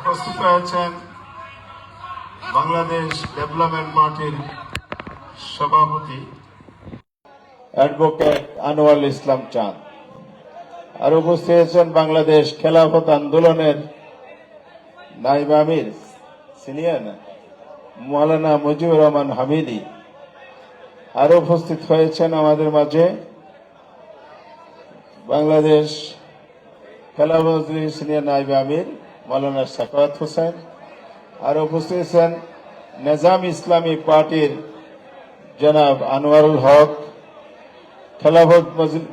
উপস্থিত রয়েছেন বাংলাদেশ ডেভেলপমেন্ট পার্টির সভাপতি অ্যাডভোকেট আনোয়ার ইসলাম চাঁদ। আর উপস্থিত আছেন বাংলাদেশ খেলাফত আন্দোলনের নায়েব আমির সিনিয়র মৌলানা মুজিবুর রহমান হামিদি। আর উপস্থিত হয়েছেন আমাদের মাঝে বাংলাদেশ খেলাফত মজলিস সিনিয়র নায়েব আমির মৌলানা সাখাওয়াত হোসেন। আর উপস্থিত আছেন নিজাম ইসলামী পার্টির জনাব আনোয়ারুল হক,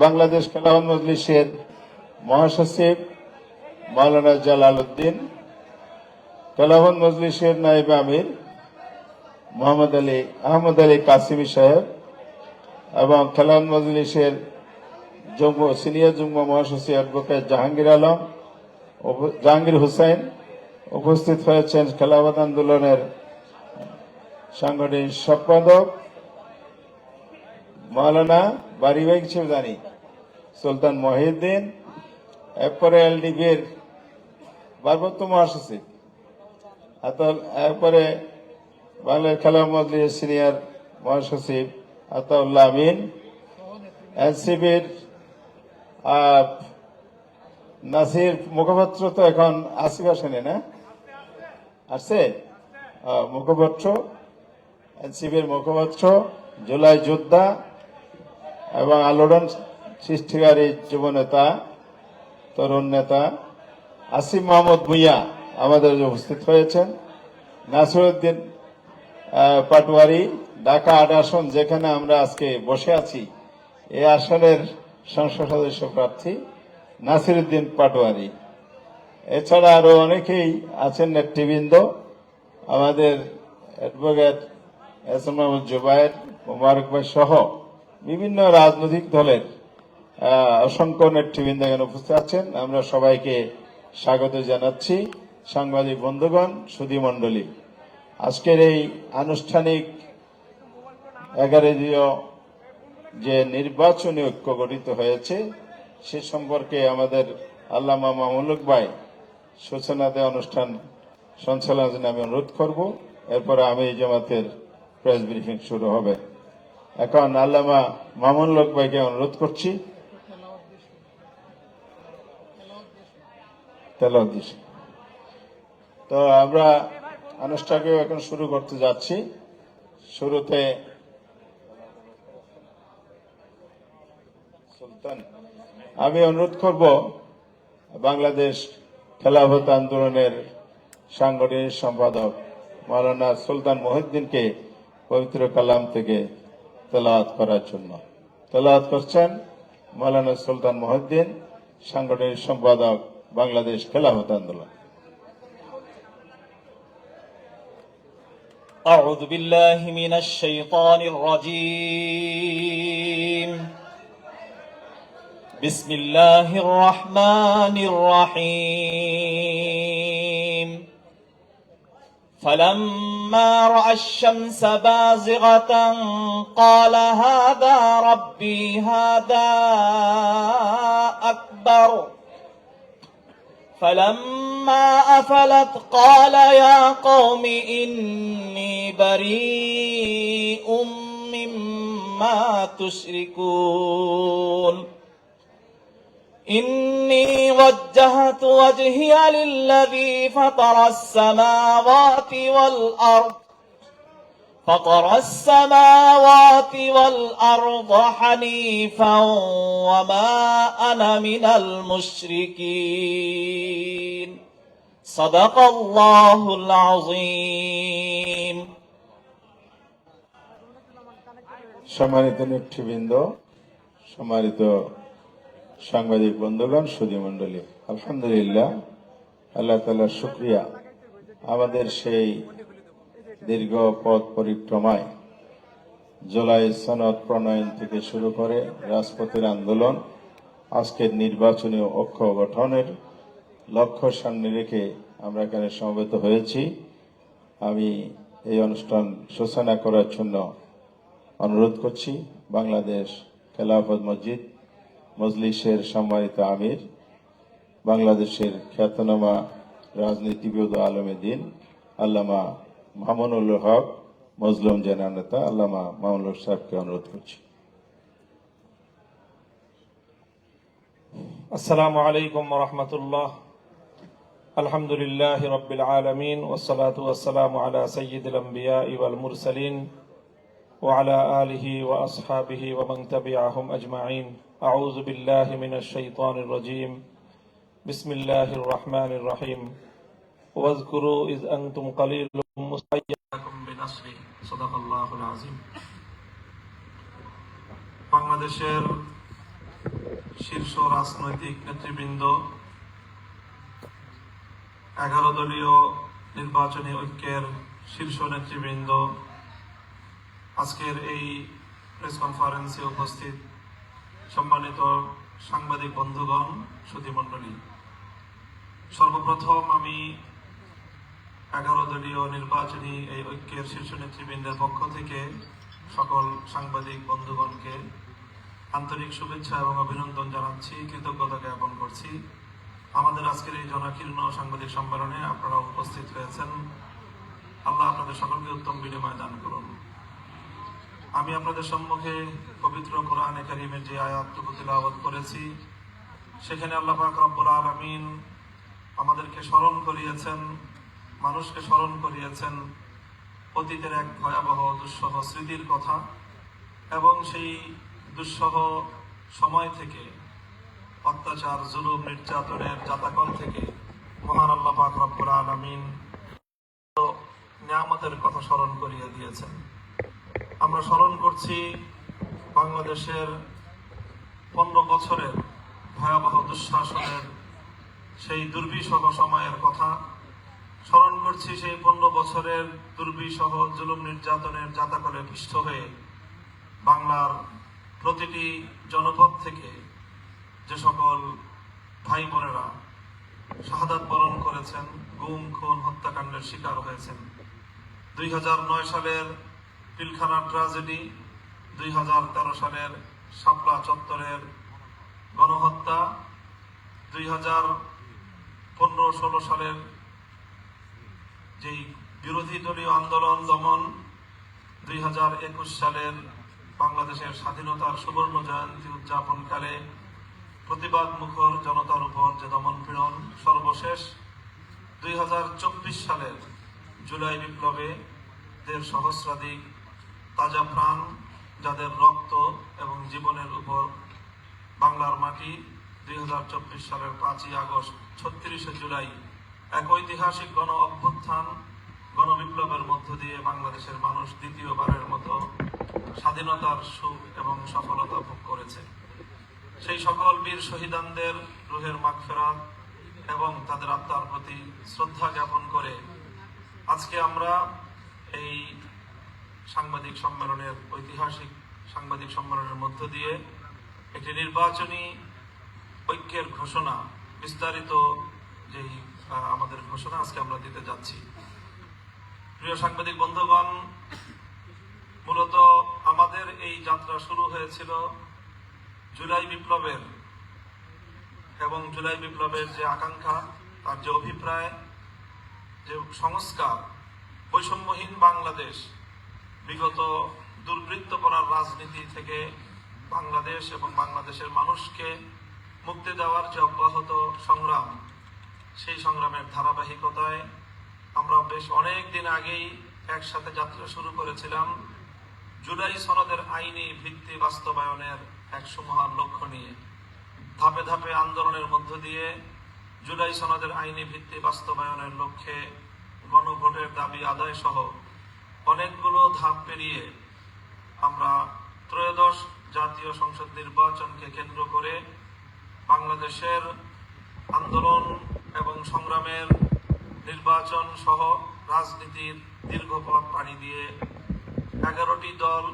বাংলাদেশ খেলাফত মজলিসের মহাসচিব মৌলানা জালাল উদ্দিন, খেলাফত মজলিসের নায়েব আমির আহমদ আলী কাসিমি সাহেব এবং খেলাফত মজলিসের সিনিয়র যুগ্ম মহাসচিব অ্যাডভোকেট জাহাঙ্গীর হুসাইন। উপস্থিত হয়েছেন খেলাফত আন্দোলনের সাংগঠনিক সম্পাদক মৌলানা বাড়িভাই জানি সুলতান মহিউদ্দিন, এরপরে এলডিপির ভারপ্রাপ্ত মহাসচিব, এরপরে বাংলাদেশ খেলাফত মজলিসের সিনিয়র মহাসচিব আতাউল্লাহ আমিন, এনসিপির নাসির মুখপাত্র তো এখন আসিফ আসেনি না, আসছে মুখপাত্র, এনসিপির মুখপাত্র, জুলাই যোদ্ধা এবং আলোড়ন সৃষ্টিকারী যুব নেতা, তরুণ নেতা আসিফ মাহমুদ ভুঁইয়া আমাদের উপস্থিত হয়েছেন। নাসিরউদ্দিন পাটোয়ারি, ঢাকা ৮ আসন যেখানে আমরা আজকে বসে আছি, এই আসনের সংসদ সদস্য প্রার্থী নাসিরউদ্দিন পাটোয়ারি। এছাড়া আরো অনেকেই আছেন নেতৃবৃন্দ, আমাদের advocate S M Mohammad Zubair, Mobarak ভাই সহ বিভিন্ন রাজনৈতিক দলের অসংখ্য নেতৃবৃন্দ এখানে উপস্থিত আছেন। আমরা সবাইকে স্বাগত জানাচ্ছি। সাংবাদিক বন্ধুগণ, সুধী মণ্ডলী, আজকের এই আনুষ্ঠানিক 11 যে নির্বাচনী ঐক্য গঠিত হয়েছে সে সম্পর্কে আমাদের আল্লামা মামুনুল ভাই সূচনাতে অনুষ্ঠান সঞ্চালনের জন্য আমি অনুরোধ করব। এরপরে আমি জামাতের প্রেস ব্রিফিং শুরু হবে। এখন আল্লামা মামুনুল ভাইকে অনুরোধ করছি। তো আমরা অনুষ্ঠানকে এখন শুরু করতে যাচ্ছি। শুরুতে আমি অনুরোধ করব বাংলাদেশ খেলাফত আন্দোলনের সাংগঠনিক সম্পাদক মৌলানা সুলতান মহিউদ্দিনকে পবিত্র কালাম থেকে তেলাওয়াত করার জন্য। তেলাওয়াত করছেন মৌলানা সুলতান মহিউদ্দিন, সাংগঠনিক সম্পাদক বাংলাদেশ খেলাফত আন্দোলন। أعوذ بالله من الشيطان الرجيم. بسم الله الرحمن الرحيم. فلما رأى الشمس بازغة قال هذا ربي هذا أكبر. فلما أفلت قال يا قوم إني بريء مما تشركون. إني وجهت وجهي للذي فطر السماوات والأرض حنيفا وما أنا من المشركين. صدق الله العظيم. সম্মানিত নেতৃবৃন্দ, সম্মানিত সাংবাদিক বন্ধুগণ, সুধী মণ্ডলী, আলহামদুলিল্লাহ, আল্লাহ তাআলার শুকরিয়া, আমাদের সেই দীর্ঘ পথ পরিক্রমায় জুলাই সনদ প্রণয়ন থেকে শুরু করে রাজপথের আন্দোলন, আজকের নির্বাচনী ঐক্য গঠনের লক্ষ্য সামনে রেখে আমরা এখানে সমবেত হয়েছি। আমি এই অনুষ্ঠান সূচনা করার জন্য অনুরোধ করছি বাংলাদেশ খেলাফত মজলিসের সম্মানিত আমির, বাংলাদেশের খ্যাতনামা রাজনীতিবিদ আলমে দিন আল্লামা মামুনুল হক মজলুম জেলা নেতা আল্লামা মামুনুল হক সাহেবকে অনুরোধ করছি। السلام عليكم ورحمة الله. الحمد لله رب العالمين والصلاة والسلام على سيد الأنبياء والمرسلين وعلى آله وأصحابه ومن تبعهم أجمعين. أعوذ بالله من الشيطان الرجيم. بسم الله الرحمن الرحيم. واذكروا إذ أنتم قليل مستضعفون بنصره صدق الله العظيم. বাংলাদেশের শীর্ষ রাজনৈতিক নেতৃবৃন্দ, 11 দলীয় নির্বাচনী ঐক্যের শীর্ষ নেতৃবৃন্দ, আজকের এই প্রেস কনফারেন্সে উপস্থিত সম্মানিত সাংবাদিক বন্ধুগণ, সুধীমণ্ডলী, সর্বপ্রথম আমি 11 দলীয় নির্বাচনী এই ঐক্যের শীর্ষ নেতৃবৃন্দের পক্ষ থেকে সকল সাংবাদিক বন্ধুগণকে আন্তরিক শুভেচ্ছা এবং অভিনন্দন জানাচ্ছি, কৃতজ্ঞতা জ্ঞাপন করছি। আমাদের আজকের এই জনাকীর্ণ সাংবাদিক সম্মেলনে আপনারা উপস্থিত হয়েছেন। আল্লাহ আপনাদের সকলকে উত্তম বিনিময় দান করুন। আমি আপনাদের সম্মুখে পবিত্র কোরআনে কারীমের যে আয়াতটুকু তিলাওয়াত করেছি, সেখানে আল্লাহ পাক রব্বুল আলামিন আমাদেরকে স্মরণ করিয়েছেন, মানুষকে স্মরণ করিয়েছেন অতীতের এক ভয়াবহ দুঃসহ স্মৃতির কথা, এবং সেই দুঃসহ সময় থেকে, অত্যাচার, জুলুম, নির্যাতনের জাতাকল থেকে মহান আল্লাহ পাক রব্বুল আলামিন নিয়ামতের কথা স্মরণ করিয়ে দিয়েছেন। আমরা স্মরণ করছি বাংলাদেশের 15 বছরের ভয়াবহ দুঃশাসনের সেই দুর্বিষহ সময়ের কথা, স্মরণ করছি সেই 15 বছরের দুর্বিষহ জুলুম নির্যাতনের জাতাকলে পিষ্ট হয়ে বাংলার প্রতিটি জনপদ থেকে যে সকল ভাই বোনেরা শাহাদাত বরণ করেছেন, গুম, খুন, হত্যাকাণ্ডের শিকার হয়েছেন। 2009 সালের পিলখানা ট্র্যাজেডি, 2013 সালের শাপলা চত্বরের গণহত্যা, 2015-16 সালের যেই বিরোধী দলীয় আন্দোলন দমন, 2021 সালের বাংলাদেশের স্বাধীনতার সুবর্ণ জয়ন্তী উদযাপনকালে প্রতিবাদ মুখর জনতার উপর যে দমন পীড়ন, সর্বশেষ 2024 সালের জুলাই বিপ্লবে 1.5 সহস্রাধিক তাজা প্রাণ, যাদের রক্ত এবং জীবনের উপর বাংলার মাটি 2024 সালের 5ই আগস্ট 36শে জুলাই এক ঐতিহাসিক গণ অভ্যুত্থান, গণবিপ্লবের মধ্য দিয়ে বাংলাদেশের মানুষ দ্বিতীয়বারের মতো স্বাধীনতার সুখ এবং সফলতা ভোগ করেছে। সেই সকল বীর শহীদানদের রুহের মাগফিরাত এবং তাদের আত্মার প্রতি শ্রদ্ধা জ্ঞাপন করে আজকে আমরা এই সাংবাদিক সম্মেলনের, ঐতিহাসিক সাংবাদিক সম্মেলনের মধ্য দিয়ে একটি নির্বাচনী ঐক্যের ঘোষণা, বিস্তারিত যেই আমাদের ঘোষণা আজকে আমরা দিতে যাচ্ছি। প্রিয় সাংবাদিক বন্ধুগণ, মূলত আমাদের এই যাত্রা শুরু হয়েছিল জুলাই বিপ্লবের, এবং জুলাই বিপ্লবের যে আকাঙ্ক্ষা, তার যে অভিপ্রায়, যে সংস্কার, বৈষম্যহীন বাংলাদেশ, বিগত দুর্বৃত্তপনার রাজনীতি থেকে বাংলাদেশ এবং বাংলাদেশের মানুষকে মুক্তি দেওয়ার যে অব্যাহত সংগ্রাম, সেই সংগ্রামের ধারাবাহিকতায় আমরা বেশ অনেক দিন আগেই একসাথে যাত্রা শুরু করেছিলাম জুলাই সনদের আইনি ভিত্তি বাস্তবায়নের এক সুমহান লক্ষ্য নিয়ে। ধাপে ধাপে আন্দোলনের মধ্য দিয়ে জুলাই সনদের আইনি ভিত্তি বাস্তবায়নের লক্ষ্যে গণভোটের দাবি আদায় সহ অনেকগুলো ধাপ পেরিয়ে আমরা ত্রয়োদশ জাতীয় সংসদ নির্বাচনকে কেন্দ্র করে বাংলাদেশের আন্দোলন এবং সংগ্রামের নির্বাচন সহ রাজনীতির দীর্ঘ পথ পাড়ি দিয়ে 11টি দল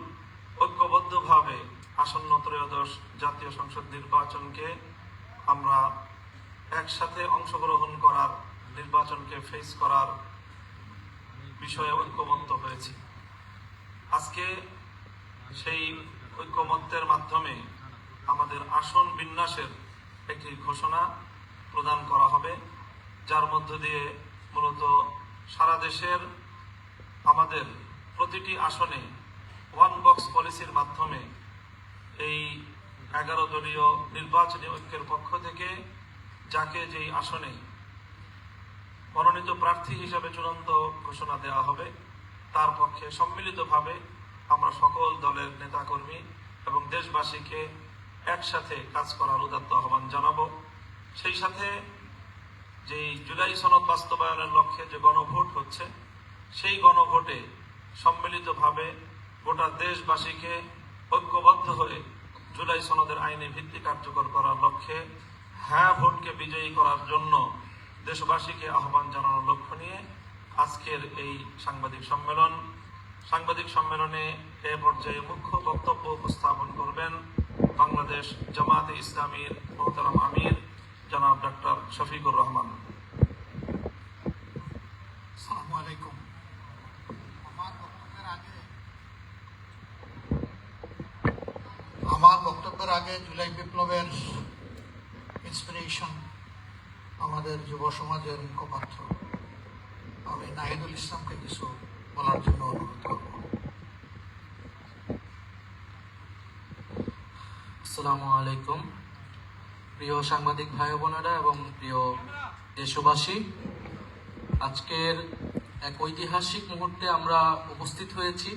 ঐক্যবদ্ধভাবে আসন্ন ত্রয়োদশ জাতীয় সংসদ নির্বাচনকে আমরা একসাথে অংশগ্রহণ করার, নির্বাচনকে ফেস করার বিষয়ে ঐক্যমত্য হয়েছি। আজকে সেই ঐক্যমত্যের মাধ্যমে আমাদের আসন বিন্যাসের একটি ঘোষণা প্রদান করা হবে, যার মধ্য দিয়ে মূলত সারা দেশের আমাদের প্রতিটি আসনে ওয়ান বক্স পলিসির মাধ্যমে এই 11 দলীয় নির্বাচনী ঐক্যের পক্ষ থেকে যাকে যেই আসনে মনোনীত প্রার্থী হিসেবে চূড়ান্ত ঘোষণা দেওয়া হবে তার পক্ষে সম্মিলিতভাবে আমরা সকল দলের নেতাকর্মী এবং দেশবাসীকে একসাথে কাজ করার উদাত্ত আহ্বান জানাবো। সেই সাথে যেই জুলাই সনদ বাস্তবায়নের লক্ষ্যে যে গণভোট হচ্ছে সেই গণভোটে সম্মিলিতভাবে গোটা দেশবাসীকে ঐক্যবদ্ধ হয়ে জুলাই সনদের আইনি ভিত্তি কার্যকর করার লক্ষ্যে হ্যাঁ ভোটকে বিজয়ী করার জন্য দেশবাসীকে আহ্বান জানানোর লক্ষ্য নিয়ে আজকের এই সাংবাদিক সম্মেলনে এ পর্যায়ে মুখ্য বক্তব্য উপস্থাপন করবেন বাংলাদেশ জামায়াতে ইসলামীর মোহতারাম আমির জনাব ডক্টর শফিকুর রহমান। আসসালামু আলাইকুম। আমার বক্তব্যের আগে জুলাই বিপ্লবের ইন্সপিরেশন আমাদের যুব সমাজের মুখপাত্র আমি নাহিদুল ইসলামকে কিছু বলার জন্য অনুরোধ করব। আসসালামু আলাইকুম। প্রিয় সাংবাদিক ভাই বোনেরা এবং প্রিয় দেশবাসী, আজকের এক ঐতিহাসিক মুহূর্তে আমরা উপস্থিত হয়েছি,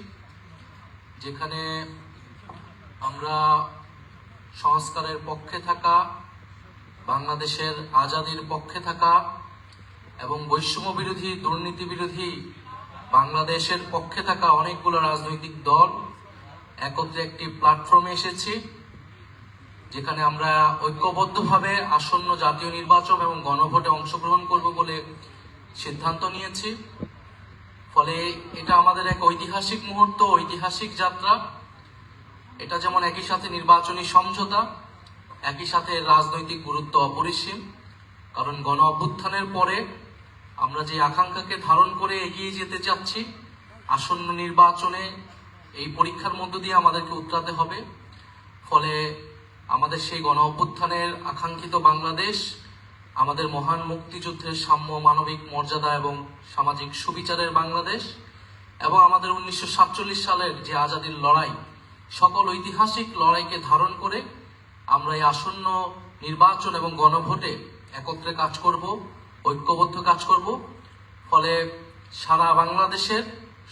যেখানে আমরা সংস্কারের পক্ষে থাকা, বাংলাদেশের আজাদির পক্ষে থাকা এবং বৈষম্য বিরোধী, দুর্নীতি বিরোধী বাংলাদেশের পক্ষে থাকা অনেকগুলো রাজনৈতিক দল একত্রে একটি প্ল্যাটফর্মে এসেছি, যেখানে আমরা ঐক্যবদ্ধভাবে আসন্ন জাতীয় নির্বাচন এবং গণভোটে অংশগ্রহণ করব বলে সিদ্ধান্ত নিয়েছি। ফলে এটা আমাদের এক ঐতিহাসিক মুহূর্ত, ঐতিহাসিক যাত্রা। এটা যেমন একই সাথে নির্বাচনী সমঝোতা, একই সাথে রাজনৈতিক গুরুত্ব অপরিসীম। কারণ গণ অভ্যুত্থানের পরে আমরা যে আকাঙ্ক্ষাকে ধারণ করে এগিয়ে যেতে চাচ্ছি, আসন্ন নির্বাচনে এই পরীক্ষার মধ্য দিয়ে আমাদেরকে উতরাতে হবে। ফলে আমাদের সেই গণ অভ্যুত্থানের আকাঙ্ক্ষিত বাংলাদেশ, আমাদের মহান মুক্তিযুদ্ধের সাম্য, মানবিক মর্যাদা এবং সামাজিক সুবিচারের বাংলাদেশ, এবং আমাদের 1947 সালের যে আজাদির লড়াই, সকল ঐতিহাসিক লড়াইকে ধারণ করে আমরা এই আসন্ন নির্বাচন এবং গণভোটে একত্রে কাজ করব, ঐক্যবদ্ধ কাজ করব। ফলে সারা বাংলাদেশের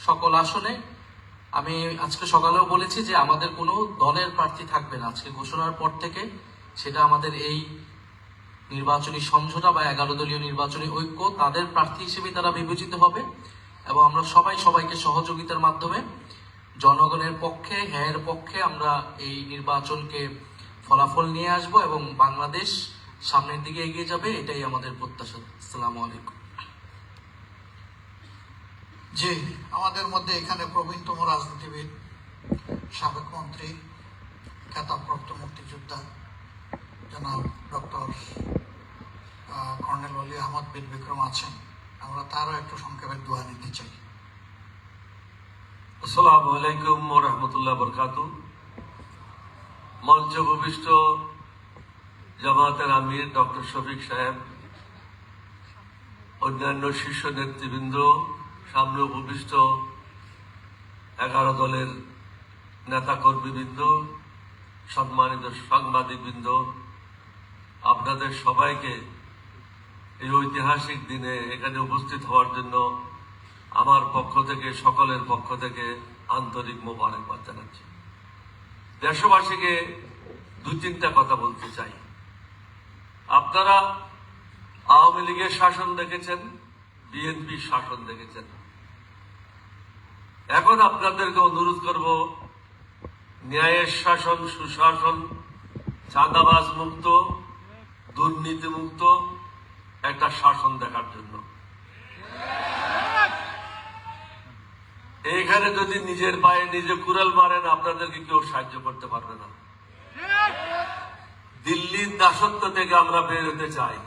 সকল আসনে, আমি আজকে সকালেও বলেছি যে আমাদের কোনো দলের প্রার্থী থাকবে না আজকে ঘোষণার পর থেকে। সেটা আমাদের এই নির্বাচনী সমঝোতা বা 11 দলীয় নির্বাচনী ঐক্য, তাদের প্রার্থী হিসেবে তারা বিবেচিত হবে। এবং আমরা সবাইকে সহযোগিতার মাধ্যমে জনগণের পক্ষে, হ্যাঁ পক্ষে আমরা এই নির্বাচনকে ফলাফল নিয়ে আসব এবং বাংলাদেশ সামনের দিকে এগিয়ে যাবে, এটাই আমাদের প্রত্যাশা। আসসালামু আলাইকুম। জি, আমাদের মধ্যে এখানে প্রবীণতম রাজনীতিবিদ, সাবেক মন্ত্রী, খেতাবপ্রাপ্ত মুক্তিযোদ্ধা জনাব ডক্টর কর্নেল ওলি আহমদ বীর বিক্রম আছেন। আমরা তারও একটু সংক্ষেপে দোয়া নিতে চাই। আসসালামু আলাইকুম ওয়া রাহমাতুল্লাহি ওয়া বারাকাতুহু। মঞ্চে উপবিষ্ট জামায়াতের আমির ডক্টর শফিক সাহেব, অন্যান্য শীর্ষ নেতৃবৃন্দ, সামনে উপবিষ্ট 11 দলের নেতাকর্মীবৃন্দ, সম্মানিত সাংবাদিকবৃন্দ, আপনাদের সবাইকে এই ঐতিহাসিক দিনে এখানে উপস্থিত হওয়ার জন্য আমার পক্ষ থেকে, সকলের পক্ষ থেকে আন্তরিক মোবারকবাদ জানাচ্ছি। দেশবাসীকে 2-3টা কথা বলতে চাই। আপনারা আওয়ামী লীগের শাসন দেখেছেন, বিএনপির শাসন দেখেছেন। এখন আপনাদেরকে অনুরোধ করব, ন্যায়ের শাসন, সুশাসন, চাঁদাবাজ মুক্ত, দুর্নীতি মুক্ত একটা শাসন দেখার জন্য। এইখানে যদি নিজের পায়ে নিজে কুড়াল মারেন, আপনাদেরকে কেউ সাহায্য করতে পারবে না। দিল্লির দাসত্ব থেকে আমরা বের হতে চাই।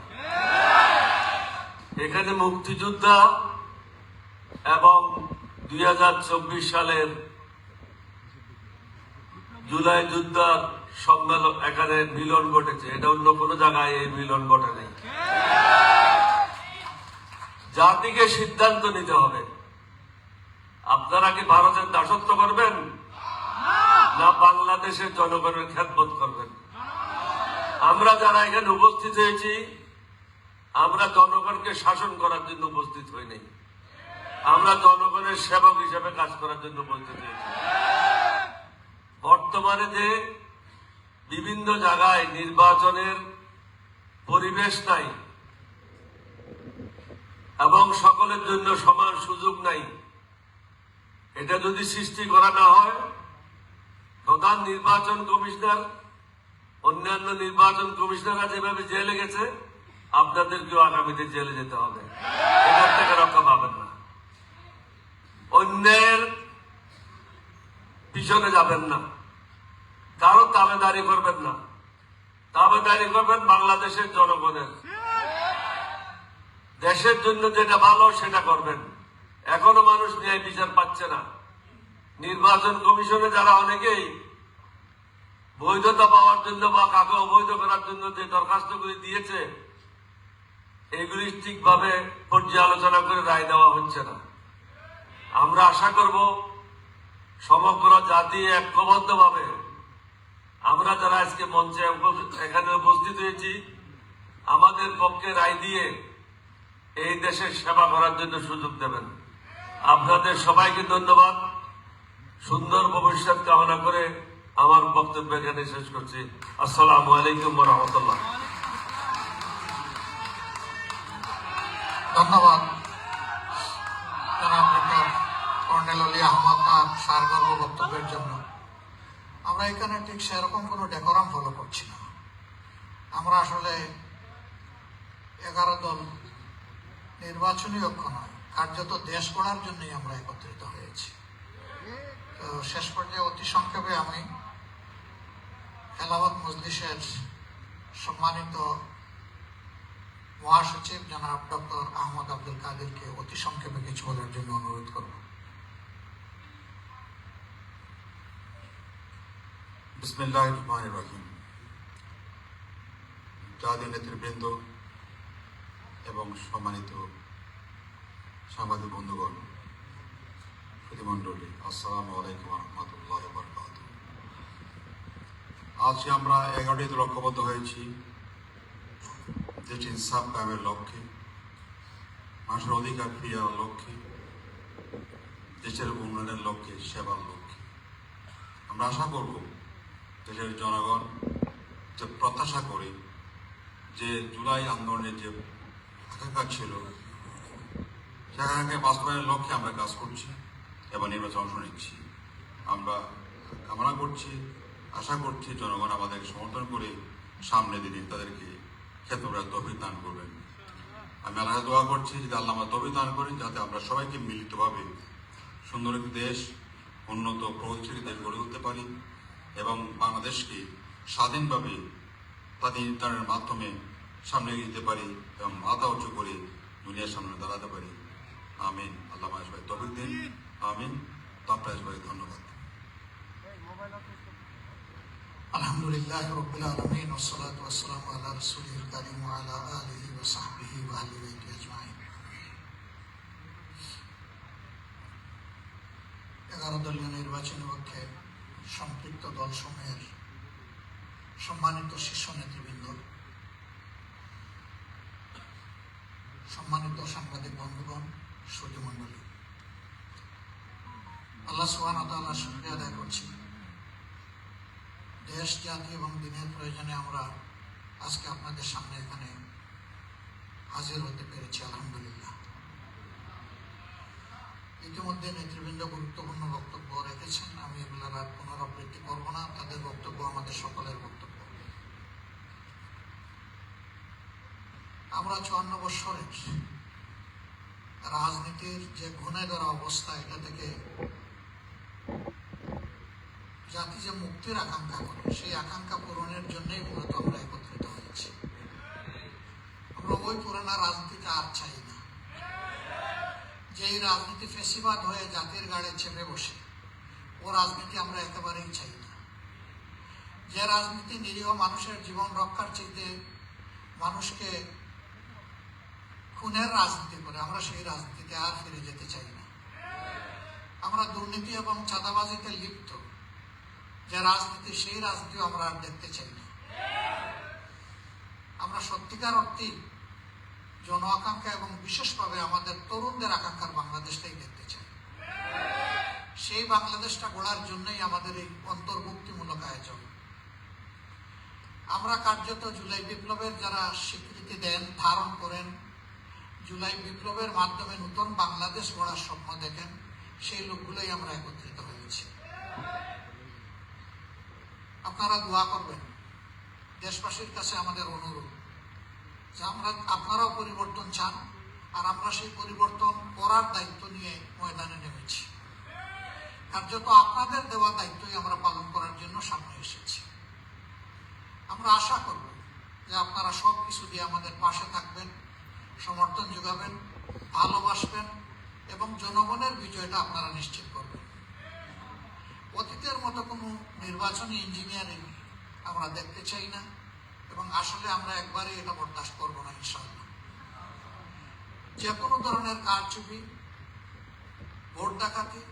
এখানে মুক্তিযোদ্ধা এবং 2024 সালের জুলাই যোদ্ধার সম্মেলন, এখানে মিলন ঘটেছে। এটা অন্য কোনো জায়গায় এই মিলন ঘটে নেই। জাতিকে সিদ্ধান্ত নিতে হবে। আপনারা কি ভারতের দাসত্ব করবেন না বাংলাদেশের জনগণের খেদমত করবেন? আমরা যারা এখানে উপস্থিত হয়েছি, আমরা জনগণকে শাসন করার জন্য উপস্থিত হইনি, আমরা জনগণের সেবক হিসেবে কাজ করার জন্য উপস্থিত হয়েছি। বর্তমানে যে বিভিন্ন জায়গায় নির্বাচনের পরিবেশ নাই এবং সকলের জন্য সমান সুযোগ নাই, এটা যদি সৃষ্টি করা না হয়, প্রধান নির্বাচন কমিশনার, অন্যান্য নির্বাচন কমিশনাররা যেভাবে জেলে গেছে, আপনাদেরকেও আগামীতে জেলে যেতে হবে। এখান থেকে রক্ষা পাবেন না। অন্যের পিছনে যাবেন না, কারো দাবেদারি করবেন না। দাবেদারি করবেন বাংলাদেশের জনগণের। দেশের জন্য যেটা ভালো সেটা করবেন। এখনো মানুষ ন্যায় বিচার পাচ্ছে না। নির্বাচন কমিশনে যারা অনেকেই বৈধতা পাওয়ার জন্য বা কাকে অবৈধ করার জন্য যে দরখাস্তগুলি দিয়েছে, এগুলি ঠিকভাবে পর্যালোচনা করে রায় দেওয়া হচ্ছে না। আমরা আশা করব সমগ্র জাতি ঐক্যবদ্ধভাবে আমরা যারা আজকে মঞ্চে এখানে উপস্থিত হয়েছি, আমাদের পক্ষে রায় দিয়ে এই দেশের সেবা করার জন্য সুযোগ দেবেন। আপনাদের সবাইকে ধন্যবাদ। সুন্দর ভবিষ্যৎ কামনা করে আমার বক্তব্য এখানে শেষ করছি। আসসালামু আলাইকুম ওয়া রাহমাতুল্লাহ। ধন্যবাদ জনাব ডক্টর কর্নেল অলি আহমদ তার সারগর্ভ বক্তব্যের জন্য। আমরা এখানে ঠিক সেরকম কোনো ডেকোরাম ফলো করছি না। আমরা আসলে 11 দল নির্বাচনী ঐক্য নয়, কার্যত দেশ গড়ার জন্যই আমরা একত্রিত হয়েছি। তো শেষ পর্যায়ে অতি সংক্ষেপে আমি খেলাফত মজলিসের সম্মানিত মহাসচিব জনাব ডক্টর আহমদ আব্দুল কাদেরকে অতি সংক্ষেপে কিছু বলার জন্য অনুরোধ করব। বিসমিল্লাহির রহমানির রহিম। জাতীয় নেতৃবৃন্দ এবং সম্মানিত সাংবাদিক বন্ধুগণ, প্রতিমণ্ডলী, আসসালামু আলাইকুম ওয়া রাহমাতুল্লাহি ওয়া বারাকাতুহু। আজকে আমরা 11টি লক্ষ্যবদ্ধ হয়েছি, যেটি ইনসাফ কায়েমের লক্ষ্যে, মানুষের অধিকার ফিরিয়ে আনার লক্ষ্যে, দেশের উন্নয়নের লক্ষ্যে, সেবার লক্ষ্যে। আমরা আশা করব দেশের জনগণ যে প্রত্যাশা করে যে জুলাই আন্দোলনের যে আকাঙ্ক্ষা ছিল, সেখানে বাস্তবায়নের লক্ষ্যে আমরা কাজ করছি এবং নির্বাচন অংশ নিচ্ছি। আমরা কামনা করছি, আশা করছি জনগণ আমাদেরকে সমর্থন করে সামনে দিনে তাদেরকে ক্ষেত্রে তৌফিক দান করবেন। আমি আল্লাহ দোয়া করছি যে আল্লাহ আমার তৌফিক দান করেন, যাতে আমরা সবাইকে মিলিতভাবে সুন্দর একটি দেশ, উন্নত প্রগতিশীল দেশ গড়ে তুলতে পারি এবং বাংলাদেশকে স্বাধীনভাবে তাদের নির্ধারণের মাধ্যমে সামনে এগিয়ে যেতে পারি এবং মাথা উঁচু করে দুনিয়ার সামনে দাঁড়াতে পারি। আমিন। আল্লাহ ভাই তৌফিক দিন। আমিন। আপনার ভাই ধন্যবাদ। আলহামদুলিল্লাহ রাব্বিল আলামিন ওয়াসসালাতু ওয়াসসালামু আলা রাসূলিল কারীম ওয়া আলা আলিহি ওয়া সাহবিহি ওয়া আহলি বাইতি আজমাইন। 11 দলীয় নির্বাচনী পক্ষে সম্পৃক্ত দলসমূহের সম্মানিত শীর্ষ নেতৃবৃন্দ, সম্মানিত সাংবাদিক বন্ধুগণ, শ্রোতৃমণ্ডলী, আল্লাহ সুবহানাহু ওয়া তাআলার শুকরিয়া আদায় করছি। দেশ, জাতি এবং দিনের প্রয়োজনে আমরা আজকে আপনাদের সামনে এখানে হাজির হতে পেরেছি, আলহামদুলিল্লাহ। ইতিমধ্যে নেতৃবৃন্দ গুরুত্বপূর্ণ বক্তব্য রেখেছেন, আমি এগুলোর আর পুনরাবৃত্তি করব না। তাদের বক্তব্য আমাদের সকলের বক্তব্য। আমরা 54 বৎসরের রাজনীতির যে ঘুণে ধরা অবস্থা, এটা থেকে জাতি যে মুক্তির আকাঙ্ক্ষা করে, সেই আকাঙ্ক্ষা পূরণের জন্যই মূলত আমরা একত্রিত হয়েছি। আমরা ওই পুরানা রাজনীতিটা আর চাই না, যেই রাজনীতি ফেসিবাদ হয়ে জাতির গাড়ে চেপে বসে, ও রাজনীতি আমরা একেবারেই চাই না। যে রাজনীতি নিরীহ মানুষের জীবন রক্ষার চাইতে মানুষকে খুনের রাজনীতি করে, আমরা সেই রাজনীতিতে আর ফিরে যেতে চাই না। আমরা দুর্নীতি এবং চাঁদাবাজিতে লিপ্ত যে রাজনীতি, সেই রাজনীতি আমরা আর দেখতে চাই না। আমরা সত্যিকার অর্থেই জন আকাঙ্ক্ষা এবং বিশেষভাবে আমাদের তরুণদের আকাঙ্ক্ষার বাংলাদেশটাই দেখতে চাই। সেই বাংলাদেশটা গড়ার জন্যই আমাদের এই অন্তর্ভুক্তিমূলক আয়োজন। আমরা কার্যত জুলাই বিপ্লবের যারা স্বীকৃতি দেন, ধারণ করেন, জুলাই বিপ্লবের মাধ্যমে নতুন বাংলাদেশ গড়ার স্বপ্ন দেখেন, সেই লোকগুলোই আমরা একত্রিত হয়েছি। আপনারা দোয়া করবেন। দেশবাসীর কাছে আমাদের অনুরোধ যে আপনারাও পরিবর্তন চান, আর আমরা সেই পরিবর্তন করার দায়িত্ব নিয়ে ময়দানে নেমেছি। কার্যত আপনাদের দেওয়া দায়িত্বই আমরা পালন করার জন্য সামনে এসেছি। আমরা আশা করব যে আপনারা সব কিছু দিয়ে আমাদের পাশে থাকবেন, সমর্থন যোগাবেন, ভালোবাসবেন এবং জনগণের বিজয়টা আপনারা নিশ্চিত করবেন। অতীতের মতো কোনো নির্বাচনী ইঞ্জিনিয়ারিং আমরা দেখতে চাই না এবং আসলে আমরা একবারই এটা বরদাস্ত করব না ইনশাআল্লাহ। যে কোনো ধরনের কারচুপি, ভোট ডাকাতি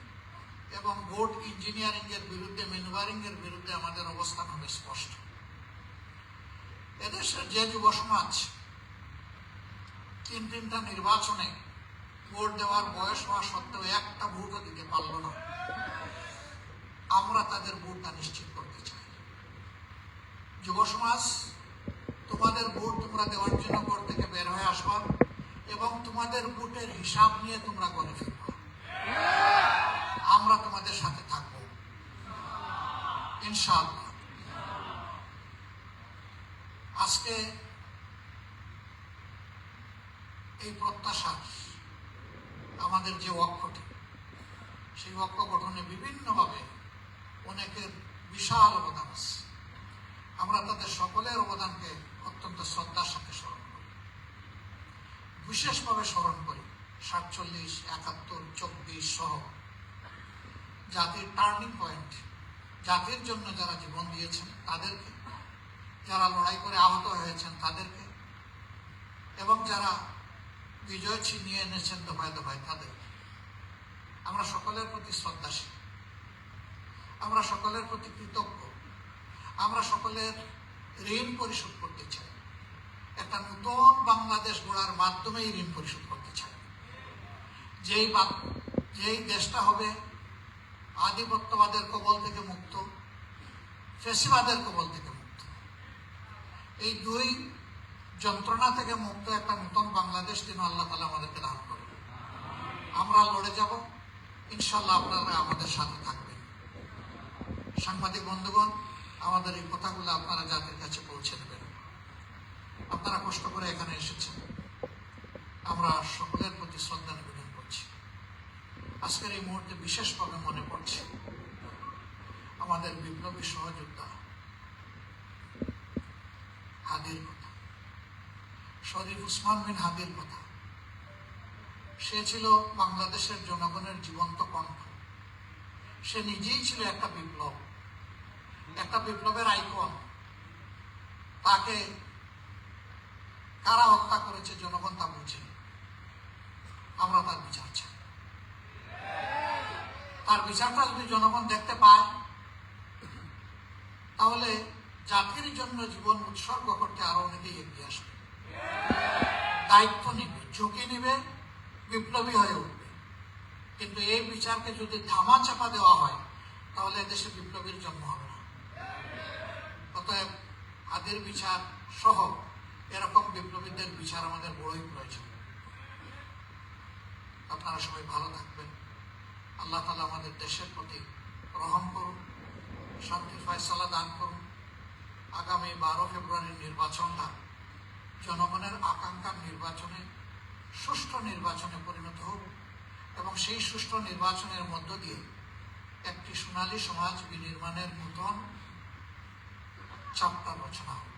এবং ভোট ইঞ্জিনিয়ারিং এর বিরুদ্ধে, ম্যানুভারিং এর বিরুদ্ধে আমাদের অবস্থান হবে স্পষ্ট। এদেশের যে যুব সমাজ তিনটা নির্বাচনে ভোট দেওয়ার বয়স হওয়া সত্ত্বেও একটা ভোটও দিতে পারল না, আমরা তাদের ভোটটা নিশ্চিত করতে চাই। যুব সমাজ, তোমাদের ভোট তোমরা দেওয়ার জন্য ঘর থেকে বের হয়ে আসবা এবং তোমাদের ভোটের হিসাব নিয়ে তোমরা করে ফিরবা। আমরা তোমাদের সাথে থাকব ইনশাআল্লাহ। আজকে এই প্রত্যাশা, আমাদের যে অক্ষটি, সেই অক্ষ গঠনে বিভিন্নভাবে অনেকের বিশাল অবদান আছে। আমরা তাদের সকলের অবদানকে অত্যন্ত শ্রদ্ধার সাথে স্মরণ করি, বিশেষভাবে স্মরণ করি 47, 71, 24 সহ জাতির টার্নিং পয়েন্ট, জাতির জন্য যারা জীবন দিয়েছেন তাদেরকে, যারা লড়াই করে আহত হয়েছেন তাদেরকে, এবং যারা বিজয় ছিনিয়ে এনেছেন দফায় দফায় তাদের। আমরা সকলের প্রতি শ্রদ্ধাশীল, আমরা সকলের প্রতি কৃতজ্ঞ, আমরা সকলের ঋণ পরিশোধ করতে চাই। একটা নতুন বাংলাদেশ গড়ার মাধ্যমেই ঋণ পরিশোধ করতে চাই, যেই দেশটা হবে আধিপত্যবাদের কবল থেকে মুক্ত, ফ্যাসিবাদের কবল থেকে মুক্ত। এই দুই যন্ত্রণা থেকে মুক্ত একটা নতুন বাংলাদেশ যেন আল্লাহ তাআলা আমাদেরকে দান করে। আমরা লড়ে যাব ইনশাআল্লাহ, আপনারা আমাদের সাথে থাকবেন। সাংবাদিক বন্ধুগণ, আমাদের এই কথাগুলো আপনারা জাতির কাছে পৌঁছে দেবেন। আপনারা কষ্ট করে এখানে এসেছেন, আমরা সকলের প্রতি শ্রদ্ধা নিবেদন করছি। আজকের এই মুহূর্তে বিশেষভাবে মনে পড়ছে আমাদের বিপ্লবী সহযোদ্ধা হাদির কথা, শরীফ উসমান বিন হাদির কথা। সে ছিল বাংলাদেশের জনগণের জীবন্ত কণ্ঠ। সে নিজেই ছিল একটা বিপ্লব, একটা বিপ্লবের আইকন। তাকে কারা হত্যা করেছে জনগণ তা বুঝে। আমরা তার বিচার চাই। তার বিচারটা যদি জনগণ দেখতে পায়, তাহলে জাতির জন্য জীবন উৎসর্গ করতে আরো অনেকেই এগিয়ে আসবে, দায়িত্ব নিবে, ঝুঁকি নিবে, বিপ্লবী হয়ে উঠবে। কিন্তু এই বিচারকে যদি ধামা চাপা দেওয়া হয়, তাহলে দেশে বিপ্লবীর জন্ম হবে না। অতএব হাদির বিচার সহ এরকম বিপ্লবীদের বিচার আমাদের বড়ই প্রয়োজন। আপনারা সবাই ভালো থাকবেন। আল্লাহ তাআলা আমাদের দেশের প্রতি রহম করুন, শান্তির ফয়সালা দান করুন। আগামী 12 ফেব্রুয়ারির নির্বাচনটা জনগণের আকাঙ্ক্ষার নির্বাচনে, সুষ্ঠু নির্বাচনে পরিণত হোক এবং সেই সুষ্ঠু নির্বাচনের মধ্য দিয়ে একটি সোনালী সমাজ বিনির্মাণের নতুন চাপ্টার রচনা হোক।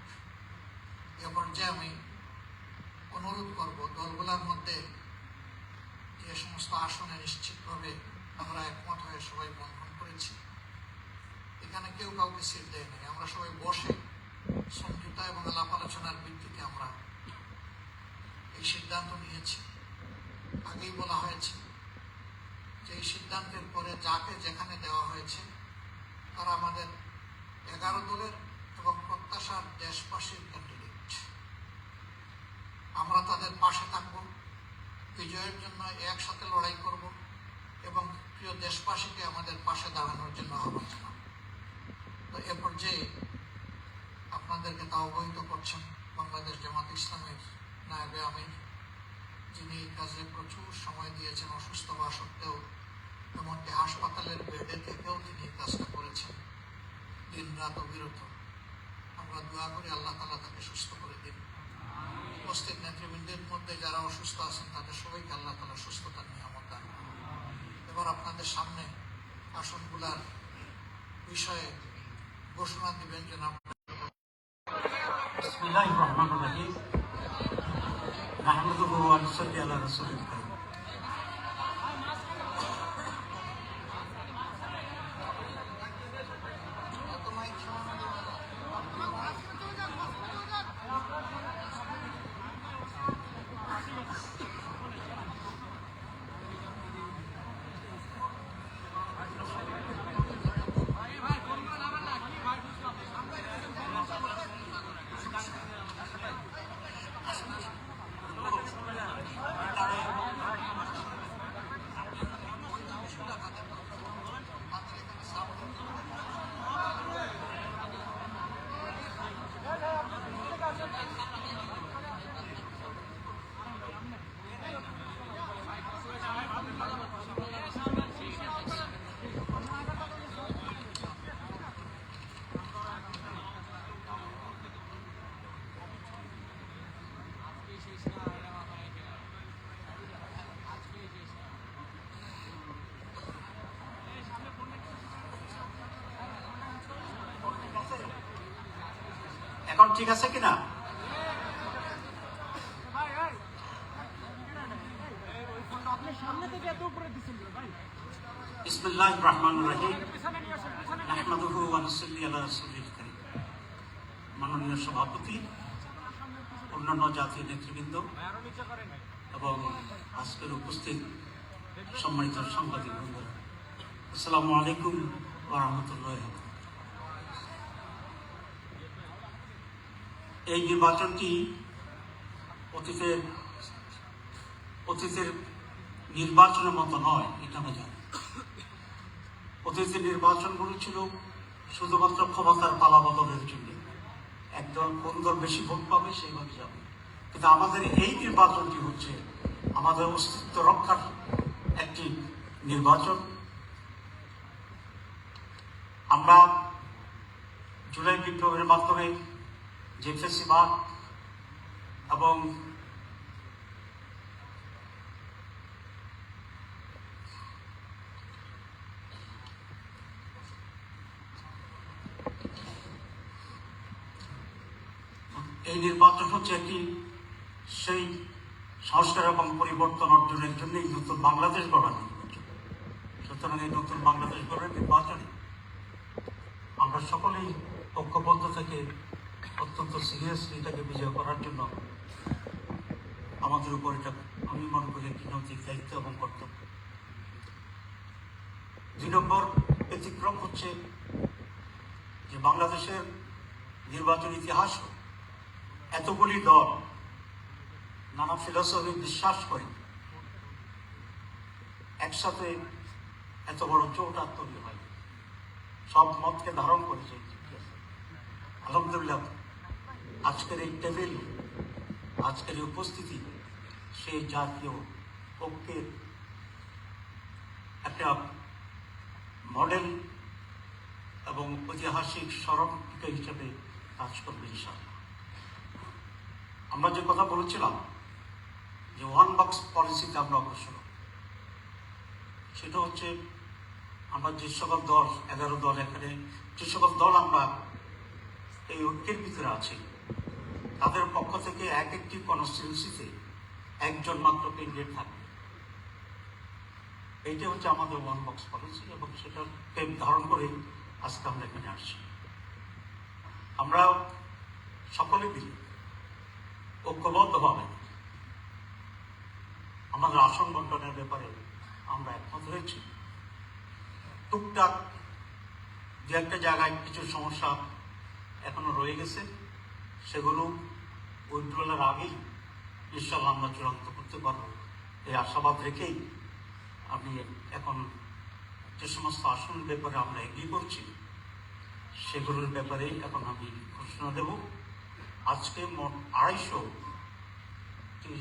এ পর্যায়ে আমি অনুরোধ করব, দলগুলোর মধ্যে যে সমস্ত আসনে নিশ্চিতভাবে আমরা একমত হয়ে সবাই বন্ধন করেছি, এখানে কেউ কাউকে সিট দেয় নাই। আমরা সবাই বসে সমঝোতা এবং আলাপ আলোচনার ভিত্তিতে আমরা এই এই সিদ্ধান্ত নিয়েছি। আগেই বলা হয়েছে যে এই সিদ্ধান্তের পরে যাকে যেখানে দেওয়া হয়েছে তারা আমাদের 11 দলের এবং প্রত্যাশার দেশবাসীর ক্যান্ডিডেট। আমরা তাদের পাশে থাকব, বিজয়ের জন্য একসাথে লড়াই করব এবং প্রিয় দেশবাসীকে আমাদের পাশে দাঁড়ানোর জন্য আহ্বান জানাব। তো এ পর্যায়ে আপনাদেরকে তা অবহিত করছেন বাংলাদেশ জামাত ইসলামের নায়েবে আমির, যিনি এই কাজে প্রচুর সময় দিয়েছেন অসুস্থ হওয়া সত্ত্বেও, এমনকি হাসপাতালের বেডে থেকেও তিনি এই কাজটা করেছেন দিন রাত অবিরত। আমরা দোয়া করি আল্লাহ তাআলা তাকে সুস্থ করে দিন। উপস্থিত নেতৃবৃন্দের মধ্যে যারা অসুস্থ আছেন তাদের সবাইকে আল্লাহ তাআলা সুস্থতার নিয়ামত দান করুন। এবার আপনাদের সামনে আসনগুলার বিষয়ে ঘোষণা দিবেন জনাব। বিসমিল্লাহির রহমানির রহিম। নাহমাদুহু ওয়া নুসাল্লি আলা রাসূলিল কারীম। এখন ঠিক আছে কিনা? বিসমিল্লাহির রহমানির রহিম। নাহমাদুহু ওয়া নুসাল্লি আলা রাসূলিল কারীম। মাননীয় সভাপতি, অন্যান্য জাতীয় নেতৃবৃন্দ এবং আজকের উপস্থিত সম্মানিত সাংবাদিক বন্ধুরা, আসসালামু আলাইকুম ওয়া রাহমাতুল্লাহি। এই নির্বাচনটি অতীতের নির্বাচনের মতো নয়, এটা আমরা জানি। অতীতের নির্বাচনগুলো ছিল শুধুমাত্র ক্ষমতার পালা বদলের জন্য, একদল কোন দল বেশি ভোট পাবে সেইভাবে যাবে। কিন্তু আমাদের এই নির্বাচনটি হচ্ছে আমাদের অস্তিত্ব রক্ষার একটি নির্বাচন। আমরা জুলাই বিপ্লবের মাধ্যমে যে ফ্যাসিবাদ এবং এই নির্বাচন হচ্ছে একটি সেই সংস্কার এবং পরিবর্তন অর্জনের জন্যই নতুন বাংলাদেশ গড়ার নির্বাচন। সুতরাং এই নতুন বাংলাদেশ গড়ার নির্বাচনে আমরা সকলেই ঐক্যবদ্ধ থেকে অত্যন্ত সিরিয়াসলি এটাকে বিজয় করার জন্য আমাদের উপর এটা আমি মনে করি একটি নৈতিক দায়িত্ব এবং কর্তব্য। 2 নম্বর ব্যতিক্রম হচ্ছে যে বাংলাদেশের নির্বাচন ইতিহাস এতগুলি দল নানা ফিলসফি বিশ্বাস করে একসাথে এত বড় জোট তৈরি হয়, সব মতকে ধারণ করেছে। আলহামদুলিল্লাহ আজকের এই টেবিল, আজকের এই উপস্থিতি সেই জাতীয় ঐক্যের একটা মডেল এবং ঐতিহাসিক স্মরণিকা হিসেবে কাজ করবে ইনশাআল্লাহ। আমরা যে কথা বলেছিলাম যে ওয়ান বক্স পলিসিতে আমরা অগ্রসর, সেটা হচ্ছে আমরা যে সকল দল 11 দল এখানে যে সকল দল আমরা এই ঐক্যের ভিতরে আছি তাদের পক্ষ থেকে এক একটি কনস্টিটিউন্সিতে একজন মাত্র ক্যান্ডিডেট থাকবে। এইটা হচ্ছে আমাদের ওয়ান বক্স পলিসি এবং সেটাকে ধারণ করে আজকে আমরা এখানে আসছি। আমরা সকলে মিলে ঐক্যবদ্ধভাবে আমাদের আসন বন্টনের ব্যাপারে আমরা একমত হয়েছি। টুকটাক দু একটা জায়গায় কিছু সমস্যা এখনো রয়ে গেছে, সেগুলো উইথড্রলের আগেই ইনশাল্লাহ আমরা চূড়ান্ত করতে পারবো এই আশাবাদ রেখেই আমি এখন যে সমস্ত আসনের ব্যাপারে আমরা এগিয়ে করছি সেগুলোর ব্যাপারে এখন আমি ঘোষণা দেব। আজকে মোট 250টি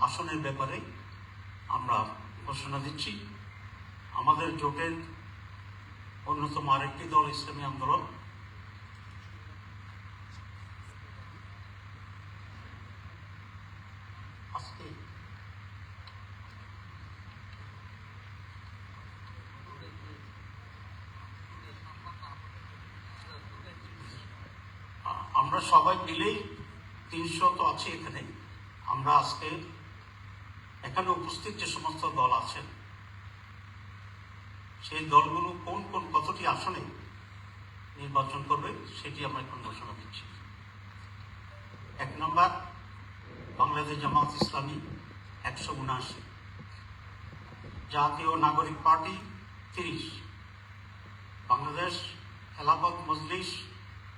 আসনের ব্যাপারে আমরা ঘোষণা দিচ্ছি। আমাদের জোটের অন্যতম আরেকটি দল ইসলামী আন্দোলন, আজকে আমরা সবাই মিলেই 300 তো আছে এখানে। আমরা আজকে এখানে উপস্থিত যে সমস্ত দল আছেন সেই দলগুলো কোন কোন কতটি আসনে নির্বাচন করবে সেটি আমরা এখন ঘোষণা দিচ্ছি। 1 নম্বর বাংলাদেশ জামাত ইসলামী 179, জাতীয় নাগরিক পার্টি 30, বাংলাদেশ খেলাফত মজলিস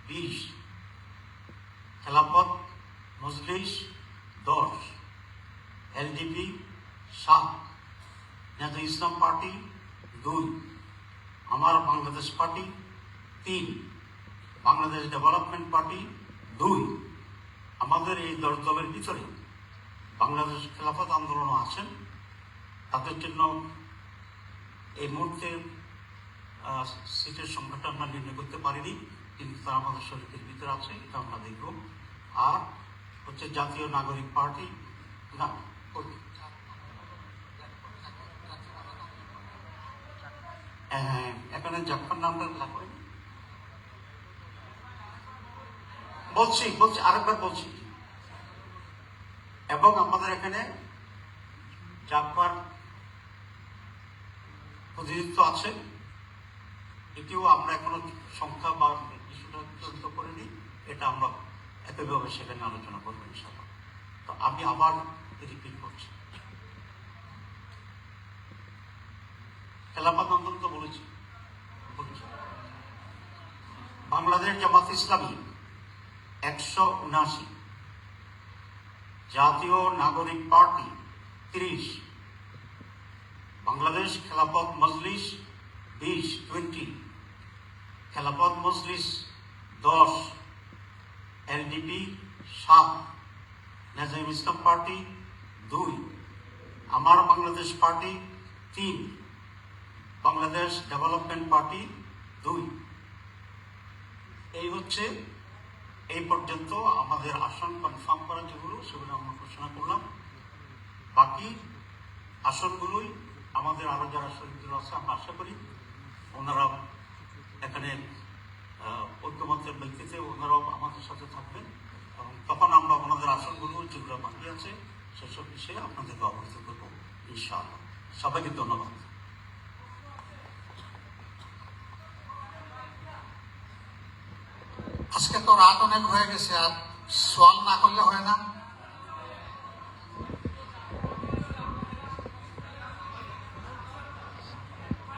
20, খেলাফত মজলিস 10, এলডিপি 7, নেতা ইসলাম পার্টি 2, আমার Bangladesh party 3, Bangladesh development party 2। আমাদের এই দলের ভিতরে বাংলাদেশ খেলাফত আন্দোলন আছেন, তাদের জন্য এই মুহূর্তে সিটের সংখ্যাটা আমরা নির্ণয় করতে পারিনি, কিন্তু তারা আমাদের শরীরের ভিতরে আছে, এটা আমরা দেখব। আর হচ্ছে জাতীয় নাগরিক পার্টি না, এখানে জাফর নামটা লেখা হয়নি। বলছি আরেকবার বলছি, এবং আমাদের এখানে জাফর প্রতিনিধিত্ব আছে, এটিও আমরা এখনো সংখ্যা বা ইস্যুটা চূড়ান্ত করিনি, এটা আমরা একইভাবে সেখানে আলোচনা করবো ইনশাআল্লাহ। তো আমি আবার রিপিট করছি, খেলাফত আন্দোলন তো বলেছি। বাংলাদেশ জামাত ইসলামী 179, জাতীয় নাগরিক পার্টি 30, বাংলাদেশ খেলাফত মজলিস 20, খেলাফত মজলিস 10, এলডিপি 7, নেজাম ইসলাম পার্টি 2, আমার Bangladesh party 3, Bangladesh development party 2। এই হচ্ছে এই পর্যন্ত আমাদের আসন কনফার্ম করা যেগুলো সেগুলো আমরা ঘোষণা করলাম। বাকি আসনগুলোই আমাদের আরো যারা শহীদুল আছে আমরা আশা করি ওনারা এখানে ঐক্যমত্যের ভিত্তিতে ওনারাও আমাদের সাথে থাকবেন, এবং তখন আমরা ওনাদের আসনগুলো যেগুলো বাকি আছে সেসব বিষয়ে আপনাদেরকে অবহিত করবো ইনশাআল্লাহ। সবাইকে ধন্যবাদ। আজকে তো রাত অনেক হয়ে গেছে, আর সোয়াল না করলে হয় না।